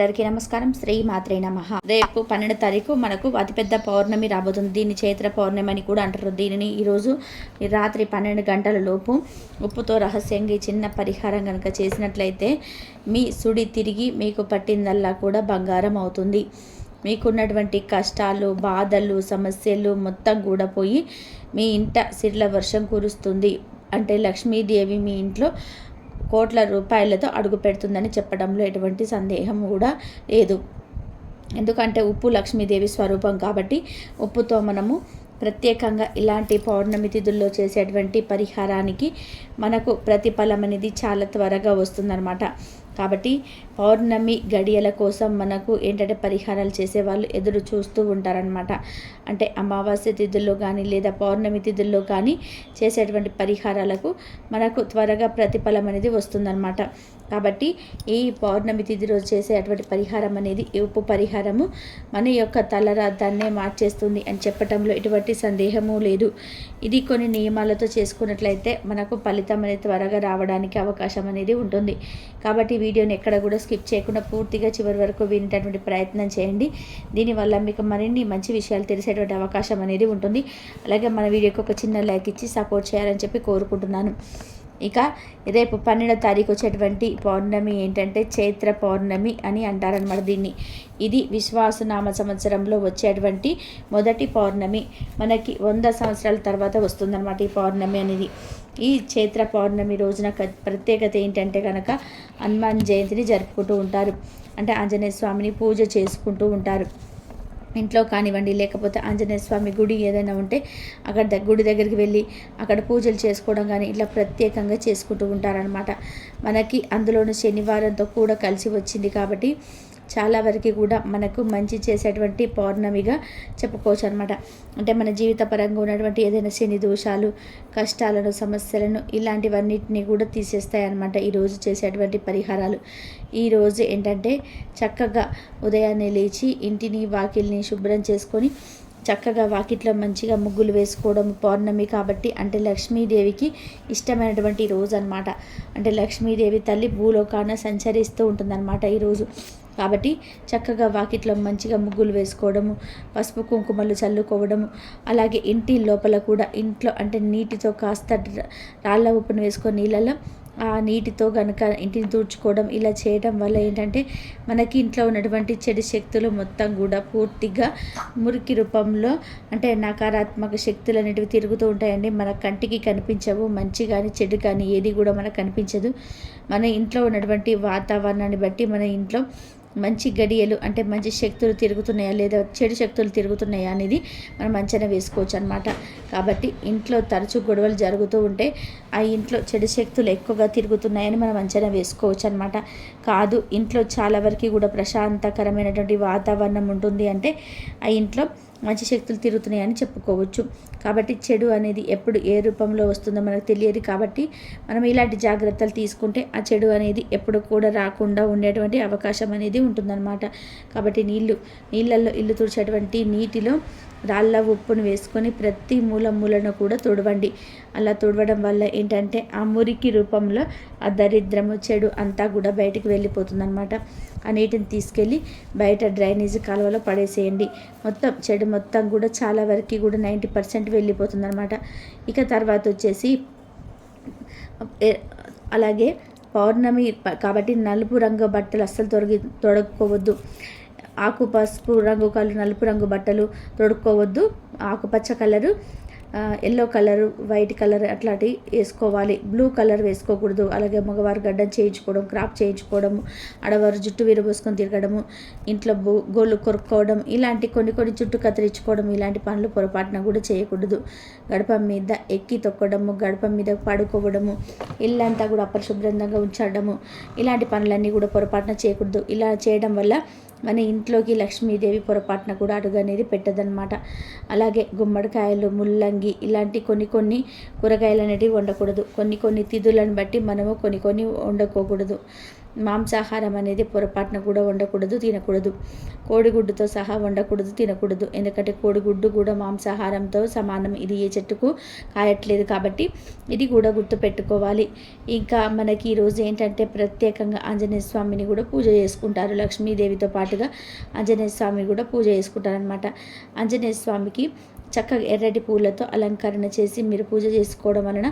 అందరికీ నమస్కారం. శ్రీ మాత్రే నమః. రేపు 12 తారీఖు మనకు అతిపెద్ద పౌర్ణమి రాబోతుంది. దీన్ని చైత్ర పౌర్ణమి అని కూడా అంటారు. దీనిని ఈరోజు రాత్రి 12 గంటల లోపు ఉప్పుతో రహస్యంగా చిన్న పరిహారం కనుక చేసినట్లయితే మీ సుడి తిరిగి మీకు పట్టిందల్లా కూడా బంగారం అవుతుంది. మీకున్నటువంటి కష్టాలు, బాధలు, సమస్యలు మొత్తం కూడా పోయి మీ ఇంట సిర్ల వర్షం కురుస్తుంది. అంటే లక్ష్మీదేవి మీ ఇంట్లో కోట్ల రూపాయలతో అడుగు పెడుతుందని చెప్పడంలో ఎటువంటి సందేహం కూడా లేదు. ఎందుకంటే ఉప్పు లక్ష్మీదేవి స్వరూపం కాబట్టి ఉప్పుతో మనము ప్రత్యేకంగా ఇలాంటి పౌర్ణమి తిథుల్లో చేసేటువంటి పరిహారానికి మనకు ప్రతిఫలం అనేది చాలా త్వరగా వస్తుందన్నమాట. కాబట్టి పౌర్ణమి గడియల కోసం మనకు ఏంటంటే పరిహారాలు చేసేవాళ్ళు ఎదురు చూస్తూ ఉంటారనమాట. అంటే అమావాస్య తిథుల్లో కానీ లేదా పౌర్ణమి తిథుల్లో కానీ చేసేటువంటి పరిహారాలకు మనకు త్వరగా ప్రతిఫలం అనేది వస్తుందన్నమాట. కాబట్టి ఈ పౌర్ణమి తిథి రోజు చేసేటువంటి పరిహారం అనేది ఉప్పు పరిహారము మన యొక్క తలరాతాన్నే మార్చేస్తుంది అని చెప్పటంలో ఎటువంటి సందేహము లేదు. ఇది కొన్ని నియమాలతో చేసుకున్నట్లయితే మనకు ఫలితం అనేది త్వరగా రావడానికి అవకాశం అనేది ఉంటుంది. కాబట్టి వీడియోని ఎక్కడ కూడా స్కిప్ చేయకుండా పూర్తిగా చివరి వరకు వినేటటువంటి ప్రయత్నం చేయండి. దీనివల్ల మీకు మరిన్ని మంచి విషయాలు తెలిసేటువంటి అవకాశం అనేది ఉంటుంది. అలాగే మన వీడియోకి ఒక చిన్న లైక్ ఇచ్చి సపోర్ట్ చేయాలని చెప్పి కోరుకుంటున్నాను. ఇక రేపు 12వ తారీఖు వచ్చేటువంటి పౌర్ణమి ఏంటంటే చైత్ర పౌర్ణమి అని అంటారనమాట. దీన్ని ఇది విశ్వాసనామ సంవత్సరంలో వచ్చేటువంటి మొదటి పౌర్ణమి. మనకి 100 సంవత్సరాల తర్వాత వస్తుందన్నమాట ఈ పౌర్ణమి అనేది. ఈ చైత్ర పౌర్ణమి రోజున ప్రత్యేకత ఏంటంటే కనుక హనుమాన్ జయంతిని జరుపుకుంటూ ఉంటారు. అంటే ఆంజనేయ స్వామిని పూజ చేసుకుంటూ ఉంటారు. ఇంట్లో కానివ్వండి, లేకపోతే ఆంజనేయ స్వామి గుడి ఏదైనా ఉంటే అక్కడ గుడి దగ్గరికి వెళ్ళి అక్కడ పూజలు చేసుకోవడం కానీ ఇట్లా ప్రత్యేకంగా చేసుకుంటూ ఉంటారనమాట. మనకి అందులోని శనివారంతో కూడా కలిసి వచ్చింది కాబట్టి చాలా వరకు కూడా మనకు మంచి చేసేటువంటి పౌర్ణమిగా చెప్పుకోవచ్చు అనమాట. అంటే మన జీవిత పరంగా ఉన్నటువంటి ఏదైనా శని దోషాలు, కష్టాలను, సమస్యలను ఇలాంటివన్నిటిని కూడా తీసేస్తాయి అన్నమాట ఈరోజు చేసేటువంటి పరిహారాలు. ఈరోజు ఏంటంటే చక్కగా ఉదయాన్నే లేచి ఇంటిని వాకిల్ని శుభ్రం చేసుకొని చక్కగా వాకిట్లో మంచిగా ముగ్గులు వేసుకోవడం పౌర్ణమి కాబట్టి అంటే లక్ష్మీదేవికి ఇష్టమైనటువంటి రోజు అనమాట. అంటే లక్ష్మీదేవి తల్లి భూలోకాన సంచరిస్తూ ఉంటుందన్నమాట ఈరోజు. కాబట్టి చక్కగా వాకిట్లో మంచిగా ముగ్గులు వేసుకోవడము, పసుపు కుంకుమలు చల్లుకోవడము, అలాగే ఇంటి లోపల కూడా ఇంట్లో అంటే నీటితో కాస్త రాళ్ళ ఉప్పును వేసుకొని నీళ్ళలో ఆ నీటితో కనుక ఇంటిని తుడుచుకోవడం ఇలా చేయడం వల్ల ఏంటంటే మనకి ఇంట్లో ఉన్నటువంటి చెడు శక్తులు మొత్తం కూడా పూర్తిగా మురికి రూపంలో అంటే నకారాత్మక శక్తులు అనేటివి తిరుగుతూ ఉంటాయండి. మన కంటికి కనిపించవు. మంచి కానీ చెడు కానీ ఏది కూడా మనకు కనిపించదు. మన ఇంట్లో ఉన్నటువంటి వాతావరణాన్ని బట్టి మన ఇంట్లో మంచి గడియలు అంటే మంచి శక్తులు తిరుగుతున్నాయా లేదా చెడు శక్తులు తిరుగుతున్నాయా అనేది మనం అంచనా వేసుకోవచ్చు అనమాట. కాబట్టి ఇంట్లో తరచూ గొడవలు జరుగుతూ ఉంటే ఆ ఇంట్లో చెడు శక్తులు ఎక్కువగా తిరుగుతున్నాయని మనం అంచనా వేసుకోవచ్చు అనమాట. కాదు ఇంట్లో చాలా వరకు కూడా ప్రశాంతకరమైనటువంటి వాతావరణం ఉంటుంది అంటే ఆ ఇంట్లో మంచి శక్తులు తిరుగుతున్నాయని చెప్పుకోవచ్చు. కాబట్టి చెడు అనేది ఎప్పుడు ఏ రూపంలో వస్తుందో మనకు తెలియదు. కాబట్టి మనం ఇలాంటి జాగ్రత్తలు తీసుకుంటే ఆ చెడు అనేది ఎప్పుడు కూడా రాకుండా ఉండేటువంటి అవకాశం అనేది ఉంటుందన్నమాట. కాబట్టి నీళ్ళల్లో ఇల్లు తుడిచేటువంటి నీటిలో రాళ్ళ ఉప్పును వేసుకొని ప్రతి మూలను కూడా తుడవండి. అలా తుడవడం వల్ల ఏంటంటే ఆ మురికి రూపంలో ఆ దరిద్రము చెడు అంతా కూడా బయటికి వెళ్ళిపోతుందన్నమాట. ఆ నీటిని తీసుకెళ్ళి బయట డ్రైనేజ్ కాలువలో పడేసేయండి. మొత్తం చెడు మొత్తం కూడా చాలా వరకు కూడా 90% వెళ్ళిపోతుందన్నమాట. ఇక తర్వాత వచ్చేసి అలాగే పౌర్ణమి కాబట్టి నలుపు రంగు బట్టలు అస్సలు తొడక్కోవద్దు. ఆకు పసుపు రంగు నలుపు రంగు బట్టలు తొడుక్కోవద్దు. ఆకుపచ్చ colour, yellow colour, white colour అట్లాంటివి వేసుకోవాలి. బ్లూ కలర్ వేసుకోకూడదు. అలాగే మగవారు గడ్డం చేయించుకోవడం, క్రాప్ చేయించుకోవడము, ఆడవారు జుట్టు విరబోసుకొని తిరగడము, ఇంట్లో గోళ్ళు కొరుక్కోవడం ఇలాంటి కొన్ని జుట్టు కత్తిరించుకోవడం ఇలాంటి పనులు పొరపాటున కూడా చేయకూడదు. గడప మీద ఎక్కి తొక్కడము, గడప మీద పడుకోవడము, ఇల్లంతా కూడా అపరిశుభ్రంగా ఉంచడము ఇలాంటి పనులన్నీ కూడా పొరపాటున చేయకూడదు. ఇలా చేయడం వల్ల మన ఇంట్లోకి లక్ష్మీదేవి పొరపాటున కూడా అడుగు అనేది పెట్టదనమాట. అలాగే గుమ్మడికాయలు, ముల్లంగి ఇలాంటి కొన్ని కూరగాయలు అనేటివి వండకూడదు. కొన్ని తిథులను బట్టి మనము కొన్ని వండుకోకూడదు. మాంసాహారం అనేది పొరపాటున కూడా వండకూడదు, తినకూడదు. కోడిగుడ్డుతో సహా వండకూడదు, తినకూడదు. ఎందుకంటే కోడిగుడ్డు కూడా మాంసాహారంతో సమానం. ఇది ఏ చెట్టుకు కాయట్లేదు కాబట్టి ఇది కూడా గుర్తుపెట్టుకోవాలి. ఇంకా మనకి ఈరోజు ఏంటంటే ప్రత్యేకంగా ఆంజనేయ స్వామిని కూడా పూజ చేసుకుంటారు. లక్ష్మీదేవితో పాటుగా ఆంజనేయ స్వామిని కూడా పూజ చేసుకుంటారనమాట. ఆంజనేయ స్వామికి చక్కగా ఎర్రటి పూలతో అలంకరణ చేసి మీరు పూజ చేసుకోవడం వలన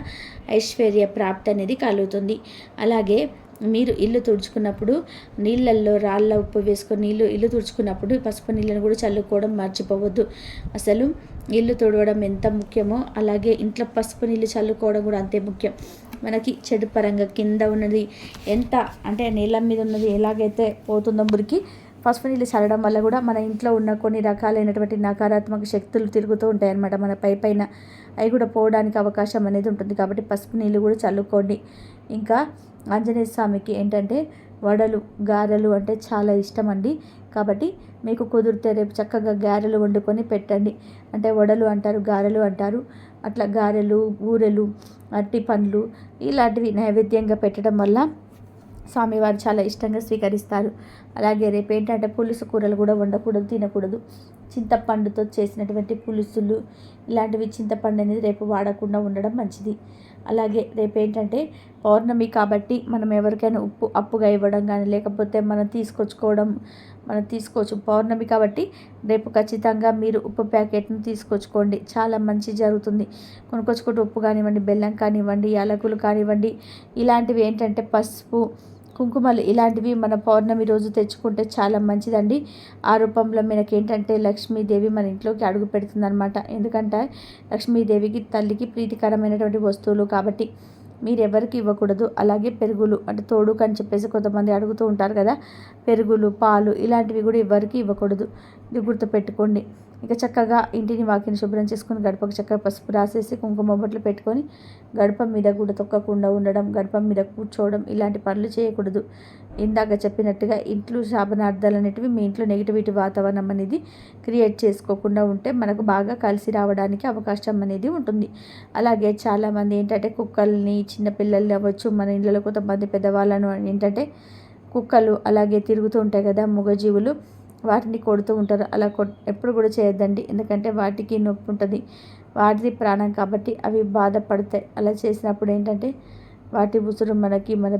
ఐశ్వర్య ప్రాప్తి అనేది కలుగుతుంది. అలాగే మీరు ఇల్లు తుడుచుకున్నప్పుడు నీళ్ళల్లో రాళ్ళ ఉప్పు వేసుకొని ఇల్లు తుడుచుకున్నప్పుడు పసుపు నీళ్ళను కూడా చల్లుకోవడం మర్చిపోవద్దు. అసలు ఇల్లు తుడవడం ఎంత ముఖ్యమో అలాగే ఇంట్లో పసుపు నీళ్ళు చల్లుకోవడం కూడా అంతే ముఖ్యం. మనకి చెడు పరంగా కింద ఉన్నది ఎంత అంటే నీళ్ళ మీద ఉన్నది ఎలాగైతే పోతుందో మురికి, పసుపు నీళ్ళు చల్లడం వల్ల కూడా మన ఇంట్లో ఉన్న కొన్ని రకాలైనటువంటి నకారాత్మక శక్తులు తిరుగుతూ ఉంటాయి అన్నమాట మన పైన. అవి కూడా పోవడానికి అవకాశం అనేది ఉంటుంది. కాబట్టి పసుపు నీళ్ళు కూడా చల్లుకోండి. ఇంకా ఆంజనేయ స్వామికి ఏంటంటే వడలు గారెలు అంటే చాలా ఇష్టం అండి. కాబట్టి మీకు కుదిరితే రేపు చక్కగా గారెలు వండుకొని పెట్టండి. అంటే వడలు అంటారు, గారెలు అంటారు. అట్లా గారెలు, బూరెలు, అరటి పండ్లు ఇలాంటివి నైవేద్యంగా పెట్టడం వల్ల స్వామివారు చాలా ఇష్టంగా స్వీకరిస్తారు. అలాగే రేపు ఏంటంటే పులుసు కూరలు కూడా వండకూడదు, తినకూడదు. చింతపండుతో చేసినటువంటి పులుసులు ఇలాంటివి చింతపండు అనేది రేపు వాడకుండా ఉండడం మంచిది. అలాగే రేపు ఏంటంటే పౌర్ణమి కాబట్టి మనం ఎవరికైనా ఉప్పు అప్పుగా ఇవ్వడం కానీ లేకపోతే మనం తీసుకోవచ్చు. పౌర్ణమి కాబట్టి రేపు ఖచ్చితంగా మీరు ఉప్పు ప్యాకెట్ను తీసుకొచ్చుకోండి, చాలా మంచి జరుగుతుంది. కొనుక్కొచ్చుకుంటూ ఉప్పు కానివ్వండి, బెల్లం కానివ్వండి, యాలకులు కానివ్వండి, ఇలాంటివి ఏంటంటే పసుపు, కుంకుమలు ఇలాంటివి మన పౌర్ణమి రోజు తెచ్చుకుంటే చాలా మంచిదండి. ఆ రూపంలో మనకి ఏంటంటే లక్ష్మీదేవి మన ఇంట్లోకి అడుగు పెడుతుందన్నమాట. ఎందుకంటే లక్ష్మీదేవికి తల్లికి ప్రీతికరమైనటువంటి వస్తువులు కాబట్టి మీరు ఎవరికి ఇవ్వకూడదు. అలాగే పెరుగులు అంటే తోడు అని చెప్పేసి కొంతమంది అడుగుతూ ఉంటారు కదా, పెరుగులు, పాలు ఇలాంటివి కూడా ఎవరికి ఇవ్వకూడదు. ఇది గుర్తుపెట్టుకోండి. ఇక చక్కగా ఇంటిని వాకిని శుభ్రం చేసుకుని గడపకు చక్కగా పసుపు రాసేసి కుంకుమ బొట్లు పెట్టుకొని గడప మీద కూడా తొక్కకుండా ఉండడం, గడప మీద కూర్చోవడం ఇలాంటి పనులు చేయకూడదు. ఇందాక చెప్పినట్టుగా ఇంట్లో శాపనార్థాలు అనేటివి మీ ఇంట్లో నెగిటివిటీ వాతావరణం అనేది క్రియేట్ చేసుకోకుండా ఉంటే మనకు బాగా కలిసి రావడానికి అవకాశం అనేది ఉంటుంది. అలాగే చాలామంది ఏంటంటే కుక్కల్ని, చిన్నపిల్లల్ని అవ్వచ్చు, మన ఇళ్ళలో కొంతమంది పెద్దవాళ్ళను ఏంటంటే కుక్కలు అలాగే తిరుగుతూ ఉంటాయి కదా మూగజీవులు, వాటిని కొడుతూ ఉంటారు. అలా ఎప్పుడు కూడా చేయొద్దండి. ఎందుకంటే వాటికి నొప్పి ఉంటుంది, వాటిది ప్రాణం కాబట్టి అవి బాధపడతాయి. అలా చేసినప్పుడు ఏంటంటే వాటి ఉసురు మన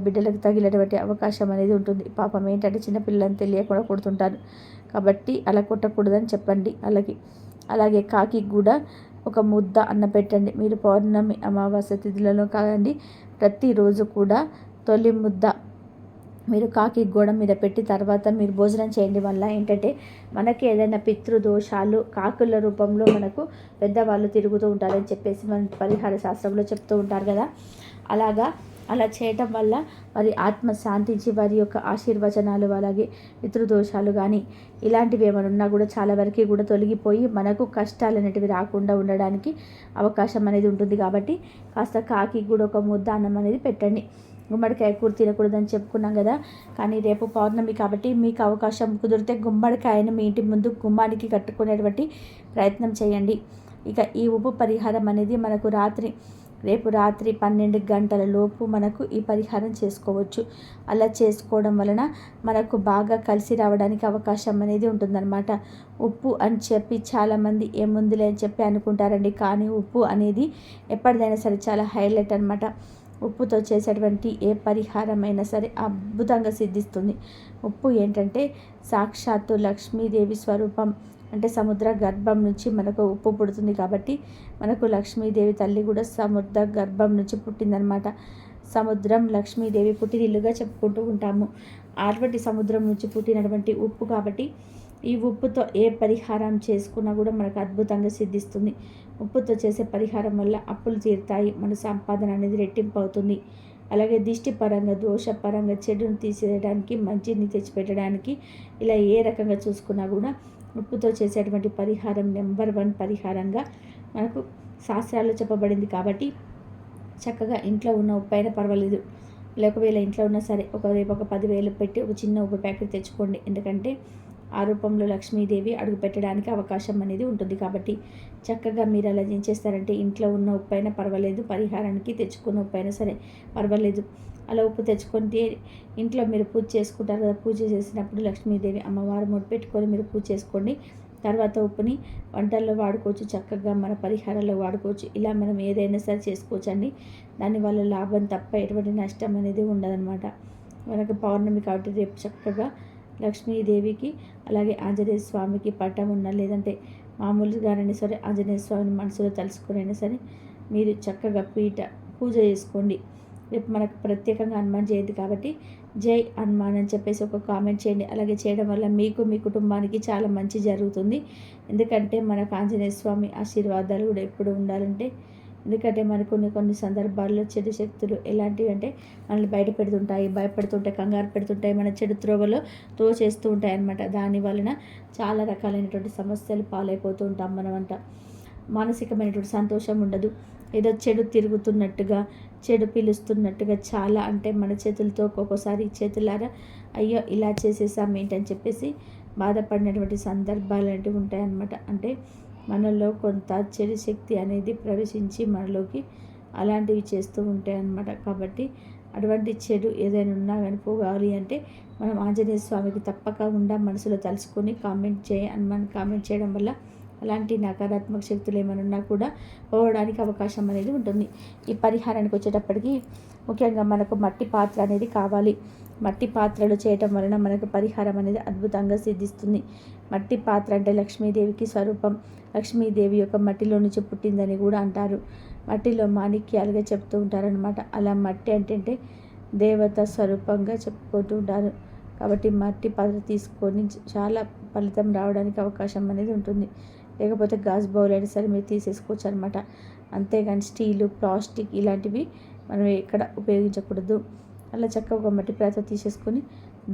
బిడ్డలకు తగిలేటువంటి అవకాశం అనేది ఉంటుంది. పాపం ఏంటంటే చిన్నపిల్లలని తెలియకుండా కొడుతుంటారు కాబట్టి అలా కొట్టకూడదని చెప్పండి. అలాగే కాకి కూడా ఒక ముద్ద అన్న పెట్టండి. మీరు పౌర్ణమి, అమావాస్య తిథులలో కాదండి, ప్రతిరోజు కూడా తొలి ముద్ద మీరు కాకి గోడ మీద పెట్టి తర్వాత మీరు భోజనం చేయండి. వల్ల ఏంటంటే మనకి ఏదైనా పితృదోషాలు కాకుల రూపంలో మనకు పెద్దవాళ్ళు తిరుగుతూ ఉంటారని చెప్పేసి మన పరిహార శాస్త్రంలో చెప్తూ ఉంటారు కదా. అలా చేయటం వల్ల వారి ఆత్మ శాంతించి వారి యొక్క ఆశీర్వచనాలు అలాగే పితృదోషాలు కానీ ఇలాంటివి ఏమైనా ఉన్నా కూడా చాలా వరకు కూడా తొలగిపోయి మనకు కష్టాలు అనేటివి రాకుండా ఉండడానికి అవకాశం అనేది ఉంటుంది. కాబట్టి కాస్త కాకి కూడా ఒక ముద్ద అన్నం అనేది పెట్టండి. గుమ్మడికాయ కూర తినకూడదని చెప్పుకున్నాం కదా, కానీ రేపు పౌర్ణమి కాబట్టి మీకు అవకాశం కుదిరితే గుమ్మడికాయను మీ ఇంటి ముందు గుమ్మానికి కట్టుకునేటువంటి ప్రయత్నం చేయండి. ఇక ఈ ఉప్పు పరిహారం అనేది మనకు రేపు రాత్రి 12 గంటల లోపు మనకు ఈ పరిహారం చేసుకోవచ్చు. అలా చేసుకోవడం వలన మనకు బాగా కలిసి రావడానికి అవకాశం అనేది ఉంటుందన్నమాట. ఉప్పు అని చెప్పి చాలామంది ఏముందిలే అని చెప్పి అనుకుంటారండి, కానీ ఉప్పు అనేది ఎప్పటిదైనా సరే చాలా హైలైట్ అనమాట. ఉప్పుతో చేసేటువంటి ఏ పరిహారమైనా సరే అద్భుతంగా సిద్ధిస్తుంది. ఉప్పు ఏంటంటే సాక్షాత్తు లక్ష్మీదేవి స్వరూపం. అంటే సముద్ర గర్భం నుంచి మనకు ఉప్పు పుడుతుంది కాబట్టి మనకు లక్ష్మీదేవి తల్లి కూడా సముద్ర గర్భం నుంచి పుట్టిందనమాట. సముద్రం లక్ష్మీదేవి పుట్టినిల్లుగా చెప్పుకుంటూ ఉంటాము. అటువంటి సముద్రం నుంచి పుట్టినటువంటి ఉప్పు కాబట్టి ఈ ఉప్పుతో ఏ పరిహారం చేసుకున్నా కూడా మనకు అద్భుతంగా సిద్ధిస్తుంది. ఉప్పుతో చేసే పరిహారం వల్ల అప్పులు తీరుతాయి, మన సంపాదన అనేది రెట్టింపు అవుతుంది. అలాగే దిష్టి పరంగా, దోషపరంగా చెడును తీసేయడానికి, మంచిని తెచ్చిపెట్టడానికి ఇలా ఏ రకంగా చూసుకున్నా కూడా ఉప్పుతో చేసేటువంటి పరిహారం నెంబర్ 1 పరిహారంగా మనకు శాస్త్రాల్లో చెప్పబడింది. కాబట్టి చక్కగా ఇంట్లో ఉన్న ఉప్పు అయినా పర్వాలేదు, ఒకవేళ ఇంట్లో ఉన్నా సరే రేపు ఒక 10,000 పెట్టి ఒక చిన్న ఉప్పు ప్యాకెట్ తెచ్చుకోండి. ఎందుకంటే ఆ రూపంలో లక్ష్మీదేవి అడుగు పెట్టడానికి అవకాశం అనేది ఉంటుంది. కాబట్టి చక్కగా మీరు అలా ఏం చేస్తారంటే ఇంట్లో ఉన్న ఉప్పు అయినా పర్వాలేదు, పరిహారానికి తెచ్చుకున్న ఉప్పు అయినా సరే పర్వాలేదు, అలా ఉప్పు తెచ్చుకుంటే ఇంట్లో మీరు పూజ చేసుకుంటారు కదా, పూజ చేసినప్పుడు లక్ష్మీదేవి అమ్మవారు ముడి పెట్టుకొని మీరు పూజ చేసుకోండి. తర్వాత ఉప్పుని వంటల్లో వాడుకోవచ్చు, చక్కగా మన పరిహారాల్లో వాడుకోవచ్చు. ఇలా మనం ఏదైనా సరే చేసుకోవచ్చండి. దానివల్ల లాభం తప్ప ఎటువంటి నష్టం అనేది ఉండదన్నమాట. మనకు పౌర్ణమి కాబట్టి రేపు చక్కగా లక్ష్మీదేవికి అలాగే ఆంజనేయ స్వామికి పటం ఉన్నా లేదంటే మామూలుగానైనా సరే ఆంజనేయ స్వామిని మనసులో తలుసుకునైనా సరే మీరు చక్కగా పూజ చేసుకోండి. రేపు మనకు ప్రత్యేకంగా హనుమాన్ జయంతి కాబట్టి జై హనుమాన్ అని చెప్పేసి ఒక కామెంట్ చేయండి. అలాగే చేయడం వల్ల మీకు మీ కుటుంబానికి చాలా మంచి జరుగుతుంది. ఎందుకంటే మనకు ఆంజనేయ స్వామి ఆశీర్వాదాలు కూడా ఎప్పుడు ఉండాలంటే, ఎందుకంటే మనకు కొన్ని సందర్భాల్లో చెడు శక్తులు ఎలాంటివి అంటే మనల్ని బయట పెడుతుంటాయి, భయపెడుతుంటాయి, కంగారు పెడుతుంటాయి, మన చెడు త్రోవలో చేస్తూ ఉంటాయి అన్నమాట. దాని వలన చాలా రకాలైనటువంటి సమస్యలు పాలైపోతూ ఉంటాం మనమంట. మానసికమైనటువంటి సంతోషం ఉండదు. ఏదో చెడు తిరుగుతున్నట్టుగా, చెడు పిలుస్తున్నట్టుగా చాలా అంటే మన చేతులతో ఒక్కొక్కసారి చేతులారా అయ్యో ఇలా చేసేసాం ఏంటని చెప్పేసి బాధపడినటువంటి సందర్భాలు అనేవి ఉంటాయన్నమాట. అంటే మనలో కొంత చెడు శక్తి అనేది ప్రవేశించి మనలోకి అలాంటివి చేస్తూ ఉంటాయి అన్నమాట. కాబట్టి అటువంటి చెడు ఏదైనా ఉన్నా కానీ పోవాలి అంటే మనం ఆంజనేయ స్వామికి తప్పకుండా మనసులో తలుచుకొని కామెంట్ చేయడం వల్ల అలాంటి నకారాత్మక శక్తులు ఏమైనా ఉన్నా కూడా పోవడానికి అవకాశం అనేది ఉంటుంది. ఈ పరిహారానికి వచ్చేటప్పటికి ముఖ్యంగా మనకు మట్టి పాత్ర అనేది కావాలి. మట్టి పాత్రలు చేయటం వలన మనకు పరిహారం అనేది అద్భుతంగా సిద్ధిస్తుంది. మట్టి పాత్ర అంటే లక్ష్మీదేవికి స్వరూపం. లక్ష్మీదేవి యొక్క మట్టిలో నుంచి పుట్టిందని కూడా అంటారు. మట్టిలో మాణిక్యాలుగా చెప్తూ ఉంటారనమాట. అలా మట్టి అంటే దేవత స్వరూపంగా చెప్పుకుంటూ ఉంటారు. కాబట్టి మట్టి పాత్ర తీసుకొని చాలా ఫలితం రావడానికి అవకాశం అనేది ఉంటుంది. లేకపోతే గాజు బౌల్ అయినా సరే మీరు తీసేసుకోవచ్చు అనమాట. అంతేగాని స్టీలు, ప్లాస్టిక్ ఇలాంటివి మనం ఎక్కడ ఉపయోగించకూడదు. అలా చక్కగా ఒక మట్టి పాత్ర తీసేసుకొని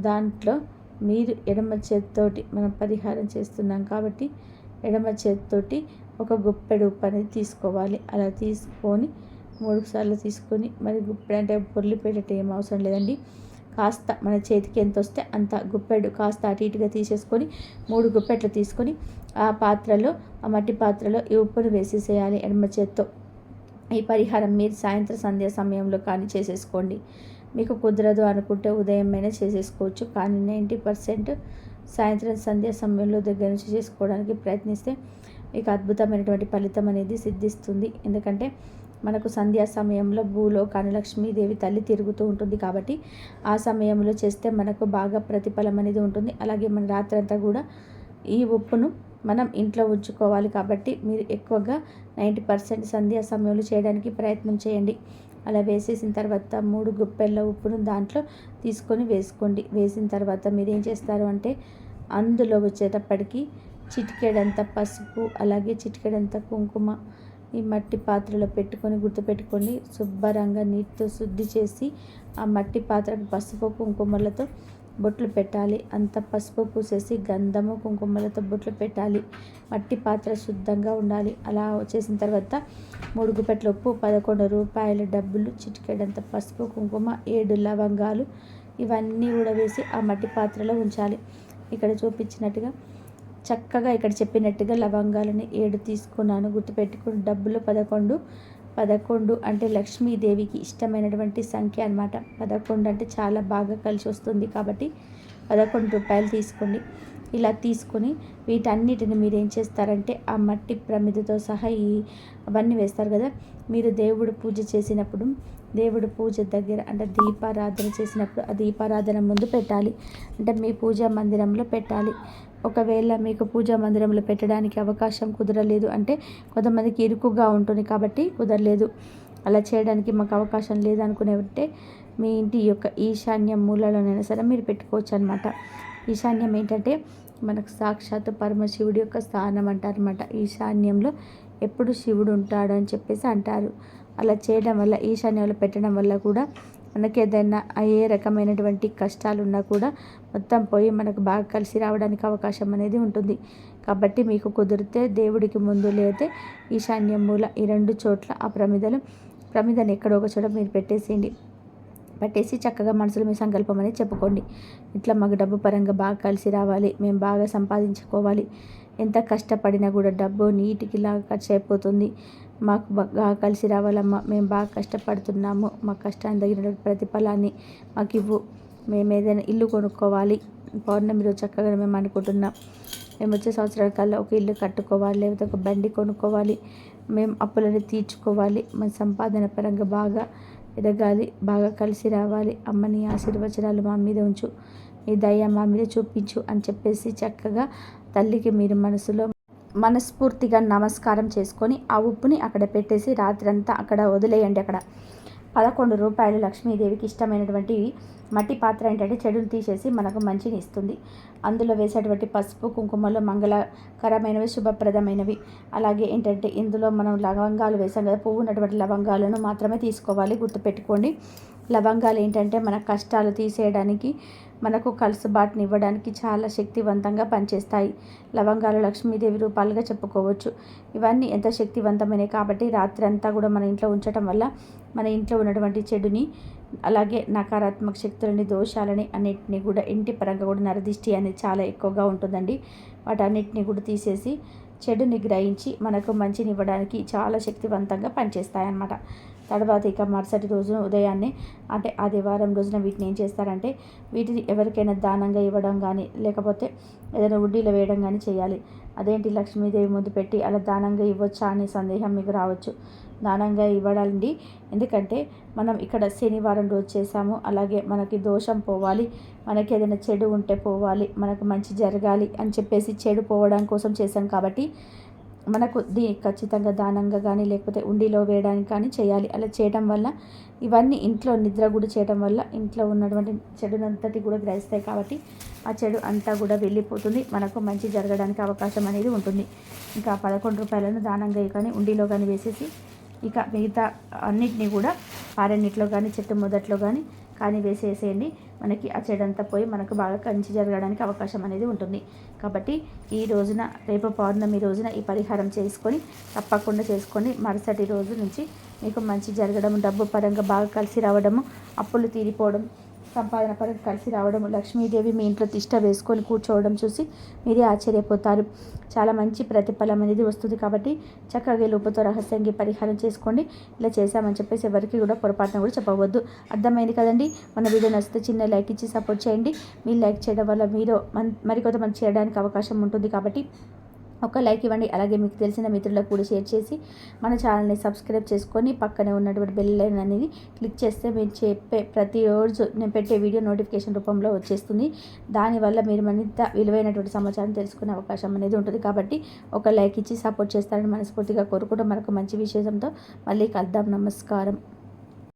దాంట్లో మీరు ఎడమ చేతితోటి మనం పరిహారం చేస్తున్నాం కాబట్టి ఎడమ చేతితోటి ఒక గుప్పెడు ఉప్పు అనేది తీసుకోవాలి. అలా తీసుకొని 3 సార్లు తీసుకొని, మరి గుప్పెడు అంటే పొర్లిపోయేటట్టు ఏం అవసరం లేదండి. కాస్త మన చేతికి ఎంత వస్తే అంత గుప్పెడు కాస్త అటు ఇటుగా తీసేసుకొని 3 గుప్పెట్లు తీసుకొని ఆ పాత్రలో, ఆ మట్టి పాత్రలో ఈ ఉప్పును వేసేసేయాలి ఎడమ చేత్తో. ఈ పరిహారం మీరు సాయంత్రం సంధ్యా సమయంలో కానీ చేసేసుకోండి. మీకు కుదరదు అనుకుంటే ఉదయం అయినా చేసేసుకోవచ్చు. కానీ 90% సాయంత్రం సంధ్యా సమయంలో దగ్గర నుంచి చేసుకోవడానికి ప్రయత్నిస్తే మీకు అద్భుతమైనటువంటి ఫలితం అనేది సిద్ధిస్తుంది. ఎందుకంటే మనకు సంధ్యా సమయంలో భూలోకాన్ని లక్ష్మీదేవి తల్లి తిరుగుతూ ఉంటుంది కాబట్టి ఆ సమయంలో చేస్తే మనకు బాగా ప్రతిఫలం అనేది ఉంటుంది. అలాగే మన రాత్రంతా కూడా ఈ ఉప్పును మనం ఇంట్లో ఉంచుకోవాలి కాబట్టి మీరు ఎక్కువగా 90% సంధ్యా సమయంలో చేయడానికి ప్రయత్నం చేయండి. అలా వేసేసిన తర్వాత 3 గుప్పెళ్ళ ఉప్పును దాంట్లో తీసుకొని వేసుకోండి. వేసిన తర్వాత మీరు ఏం చేస్తారు అంటే అందులో వచ్చేటప్పటికి చిటికెడంత పసుపు, అలాగే చిటికెడంత కుంకుమ ఈ మట్టి పాత్రలో పెట్టుకొని గుర్తుపెట్టుకోండి. శుభ్రంగా నీటితో శుద్ధి చేసి ఆ మట్టి పాత్రకు పసుపు కుంకుమలతో బొట్లు పెట్టాలి. అంత పసుపు పూసేసి గంధము కుంకుమలతో బొట్లు పెట్టాలి. మట్టి పాత్ర శుద్ధంగా ఉండాలి. అలా చేసిన తర్వాత 3 గుప్పెట్ల ఉప్పు, 11 రూపాయల డబ్బులు, చిటికెడంత పసుపు కుంకుమ, 7 లవంగాలు ఇవన్నీ కూడా వేసి ఆ మట్టి పాత్రలో ఉంచాలి. ఇక్కడ చూపించినట్టుగా చక్కగా ఇక్కడ చెప్పినట్టుగా లవంగాలని 7 తీసుకున్నాను, గుర్తుపెట్టుకుని. డబ్బులు 11 అంటే లక్ష్మీదేవికి ఇష్టమైనటువంటి సంఖ్య అన్నమాట. 11 అంటే చాలా బాగా కలిసి వస్తుంది కాబట్టి 11 రూపాయలు తీసుకోండి. ఇలా తీసుకొని వీటన్నిటిని మీరు ఏం చేస్తారంటే ఆ మట్టి ప్రమిదతో సహా అవన్నీ వేస్తారు కదా. మీరు దేవుడు పూజ చేసినప్పుడు, దేవుడు పూజ దగ్గర అంటే దీపారాధన చేసినప్పుడు ఆ దీపారాధన ముందు పెట్టాలి. అంటే మీ పూజా మందిరంలో పెట్టాలి. ఒకవేళ మీకు పూజా మందిరంలో పెట్టడానికి అవకాశం కుదరలేదు అంటే కొంతమందికి ఇరుకుగా ఉంటుంది కాబట్టి కుదరలేదు, అలా చేయడానికి మాకు అవకాశం లేదు అనుకునేవంటే మీ ఇంటి యొక్క ఈశాన్య మూలలోనైనా సరే మీరు పెట్టుకోవచ్చు అనమాట. ఈశాన్యం ఏంటంటే మనకు సాక్షాత్తు పరమశివుడి యొక్క స్థానం అంటారనమాట. ఈశాన్యంలో ఎప్పుడు శివుడు ఉంటాడు అని చెప్పేసి అంటారు. అలా చేయడం వల్ల, ఈశాన్యంలో పెట్టడం వల్ల కూడా మనకి ఏదైనా ఏ రకమైనటువంటి కష్టాలు ఉన్నా కూడా మొత్తం పోయి మనకు బాగా కలిసి రావడానికి అవకాశం అనేది ఉంటుంది. కాబట్టి మీకు కుదిరితే దేవుడికి ముందు లేతే ఈశాన్య మూల ఈ 2 చోట్ల ఆ ప్రమిదను ఎక్కడో ఒక చోట మీరు పెట్టేసేయండి. పెట్టేసి చక్కగా మనసులో మీ సంకల్పం అనేది చెప్పుకోండి. ఇట్లా మాకు డబ్బు పరంగా బాగా కలిసి రావాలి, మేము బాగా సంపాదించుకోవాలి, ఎంత కష్టపడినా కూడా డబ్బు నీటికిలా ఖర్చు అయిపోతుంది, మాకు బాగా కలిసి రావాలమ్మా, మేము బాగా కష్టపడుతున్నాము, మా కష్టానికి తగినటువంటి ప్రతిఫలాన్ని మాకు ఇవ్వు, మేము ఏదైనా ఇల్లు కొనుక్కోవాలి, పౌర్ణమి రోజు చక్కగా మేము అనుకుంటున్నాం, మేము వచ్చే సంవత్సరాల కల్లా ఒక ఇల్లు కట్టుకోవాలి, లేకపోతే ఒక బండి కొనుక్కోవాలి, మేము అప్పులని తీర్చుకోవాలి, మన సంపాదన పరంగా బాగా ఎదగాలి, బాగా కలిసి రావాలి, అమ్మ నీ ఆశీర్వచనాలు మా మీద ఉంచు, నీ దయ మా మీద చూపించు అని చెప్పేసి చక్కగా తల్లికి మీరు మనస్ఫూర్తిగా నమస్కారం చేసుకొని ఆ ఉప్పుని అక్కడ పెట్టేసి రాత్రంతా అక్కడ వదిలేయండి. అక్కడ 11 రూపాయలు లక్ష్మీదేవికి ఇష్టమైనటువంటి మట్టి పాత్ర ఏంటంటే చెడులు తీసేసి మనకు మంచిని ఇస్తుంది. అందులో వేసేటువంటి పసుపు కుంకుమలో మంగళకరమైనవి, శుభప్రదమైనవి. అలాగే ఏంటంటే ఇందులో మనం లవంగాలు వేసాం కదా, పువ్వు ఉన్నటువంటి లవంగాలను మాత్రమే తీసుకోవాలి, గుర్తుపెట్టుకోండి. లవంగాలు ఏంటంటే మన కష్టాలు తీసేయడానికి, మనకు కలుసుబాటుని ఇవ్వడానికి చాలా శక్తివంతంగా పనిచేస్తాయి. లవంగాలు లక్ష్మీదేవి రూపాలుగా చెప్పుకోవచ్చు. ఇవన్నీ ఎంత శక్తివంతమైనవి కాబట్టి రాత్రి అంతా కూడా మన ఇంట్లో ఉంచడం వల్ల మన ఇంట్లో ఉన్నటువంటి చెడుని, అలాగే నకారాత్మక శక్తులని, దోషాలని అన్నిటిని కూడా ఇంటి పరంగా కూడా నరదిష్టి అనేది చాలా ఎక్కువగా ఉంటుందండి. వాటన్నిటిని కూడా తీసేసి చెడుని గ్రహించి మనకు మంచిని ఇవ్వడానికి చాలా శక్తివంతంగా పనిచేస్తాయన్నమాట. తర్వాత ఇక మరుసటి రోజున ఉదయాన్నే అంటే ఆదివారం రోజున వీటిని ఏం చేస్తారంటే వీటిని ఎవరికైనా దానంగా ఇవ్వడం కానీ, లేకపోతే ఏదైనా ఉడ్డీలో వేయడం కానీ చేయాలి. అదేంటి లక్ష్మీదేవి ముందు పెట్టి అలా దానంగా ఇవ్వచ్చా అనే సందేహం మీకు రావచ్చు. దానంగా ఇవ్వడాలండి, ఎందుకంటే మనం ఇక్కడ శనివారం రోజు చేసాము, అలాగే మనకి దోషం పోవాలి, మనకి ఏదైనా చెడు ఉంటే పోవాలి, మనకు మంచి జరగాలి అని చెప్పేసి చెడు పోవడం కోసం చేశాం కాబట్టి మనకు ఖచ్చితంగా దానంగా కానీ లేకపోతే ఉండిలో వేయడానికి కానీ చేయాలి. అలా చేయడం వల్ల ఇవన్నీ ఇంట్లో నిద్ర కూడా చేయడం వల్ల ఇంట్లో ఉన్నటువంటి చెడునంతటి కూడా గ్రహిస్తాయి కాబట్టి ఆ చెడు అంతా కూడా వెళ్ళిపోతుంది, మనకు మంచి జరగడానికి అవకాశం అనేది ఉంటుంది. ఇంకా 11 రూపాయలను దానంగా కానీ ఉండిలో కానీ వేసేసి ఇక మిగతా అన్నిటినీ కూడా పారన్నిట్లో కానీ చెట్టు మొదట్లో కానీ వేసేసేయండి. మనకి ఆ చెడంతా పోయి మనకు బాగా మంచి జరగడానికి అవకాశం అనేది ఉంటుంది. కాబట్టి ఈ రోజున, రేపు పౌర్ణమి రోజున ఈ పరిహారం తప్పకుండా చేసుకొని మరుసటి రోజు నుంచి మీకు మంచి జరగడం, డబ్బు పరంగా బాగా కలిసి రావడము, అప్పులు తీరిపోవడం, సంపాదన పరంగా కలిసి రావడం, లక్ష్మీదేవి మీ ఇంట్లో తిష్ట వేసుకొని కూర్చోవడం చూసి మీరే ఆశ్చర్యపోతారు. చాలా మంచి ప్రతిఫలం అనేది వస్తుంది. కాబట్టి చక్కగా లోపుతో రహస్యంగా పరిహారం చేసుకోండి. ఇలా చేశామని చెప్పేసి ఎవరికి కూడా పొరపాటున కూడా చెప్పవద్దు. అర్థమైంది కదండి. మన వీడియో నచ్చితే చిన్న లైక్ ఇచ్చి సపోర్ట్ చేయండి. మీరు లైక్ చేయడం వల్ల మీరు మరికొంతమంది చేయడానికి అవకాశం ఉంటుంది. కాబట్టి ఒక లైక్ ఇవ్వండి. అలాగే మీకు తెలిసిన మిత్రులకు కూడా షేర్ చేసి మన ఛానల్ని సబ్స్క్రైబ్ చేసుకొని పక్కనే ఉన్నటువంటి బెల్ ఐకాన్ అనేది క్లిక్ చేస్తే మేము చెప్పే ప్రతిరోజు నేను పెట్టే వీడియో నోటిఫికేషన్ రూపంలో వచ్చేస్తుంది. దానివల్ల మీరు మరింత విలువైనటువంటి సమాచారం తెలుసుకునే అవకాశం అనేది ఉంటుంది. కాబట్టి ఒక లైక్ ఇచ్చి సపోర్ట్ చేస్తారని మనస్ఫూర్తిగా కోరుకుంటూ మరొక మంచి విశేషంతో మళ్ళీ కలుద్దాం. నమస్కారం.